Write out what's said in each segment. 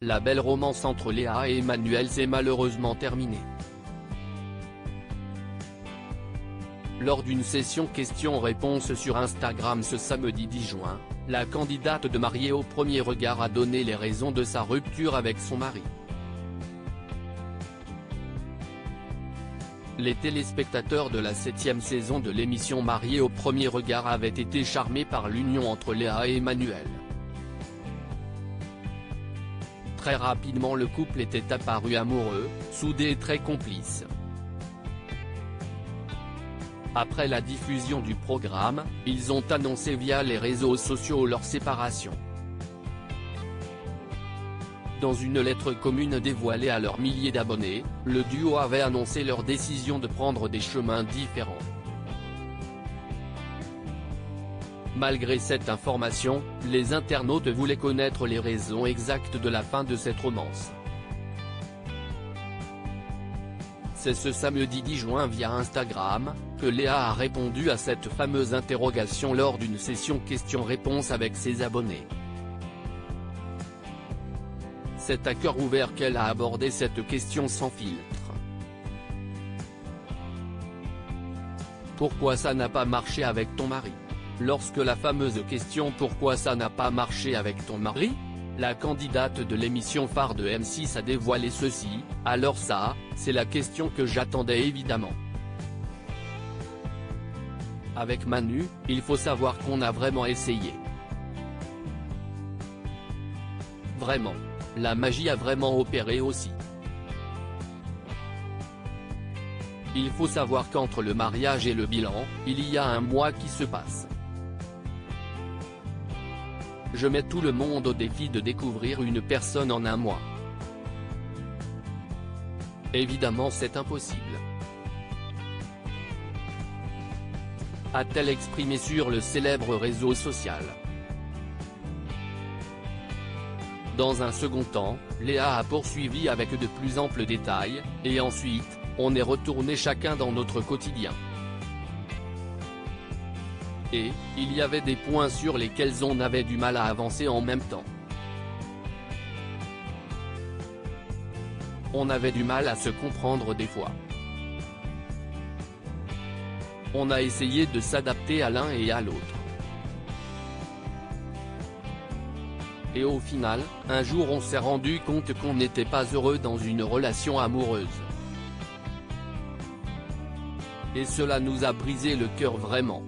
La belle romance entre Léa et Emmanuel s'est malheureusement terminée. Lors d'une session questions-réponses sur Instagram ce samedi 10 juin, la candidate de Mariée au premier regard a donné les raisons de sa rupture avec son mari. Les téléspectateurs de la 7e saison de l'émission Mariée au premier regard avaient été charmés par l'union entre Léa et Emmanuel. Très rapidement le couple était apparu amoureux, soudé et très complice. Après la diffusion du programme, ils ont annoncé via les réseaux sociaux leur séparation. Dans une lettre commune dévoilée à leurs milliers d'abonnés, le duo avait annoncé leur décision de prendre des chemins différents. Malgré cette information, les internautes voulaient connaître les raisons exactes de la fin de cette romance. C'est ce samedi 10 juin via Instagram, que Léa a répondu à cette fameuse interrogation lors d'une session questions-réponses avec ses abonnés. C'est à cœur ouvert qu'elle a abordé cette question sans filtre. Pourquoi ça n'a pas marché avec ton mari? Lorsque la fameuse question « Pourquoi ça n'a pas marché avec ton mari ?», la candidate de l'émission phare de M6 a dévoilé ceci, alors ça, c'est la question que j'attendais évidemment. Avec Manu, il faut savoir qu'on a vraiment essayé. Vraiment. La magie a vraiment opéré aussi. Il faut savoir qu'entre le mariage et le bilan, il y a un mois qui se passe. Je mets tout le monde au défi de découvrir une personne en un mois. Évidemment c'est impossible. A-t-elle exprimé sur le célèbre réseau social. Dans un second temps, Léa a poursuivi avec de plus amples détails, et ensuite, on est retourné chacun dans notre quotidien. Et, il y avait des points sur lesquels on avait du mal à avancer en même temps. On avait du mal à se comprendre des fois. On a essayé de s'adapter à l'un et à l'autre. Et au final, un jour on s'est rendu compte qu'on n'était pas heureux dans une relation amoureuse. Et cela nous a brisé le cœur vraiment.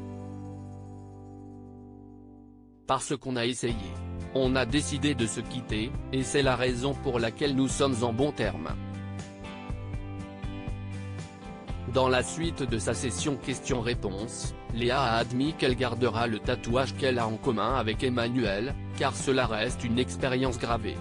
Parce qu'on a essayé. On a décidé de se quitter, et c'est la raison pour laquelle nous sommes en bons termes. Dans la suite de sa session questions-réponses, Léa a admis qu'elle gardera le tatouage qu'elle a en commun avec Emmanuel, car cela reste une expérience gravée.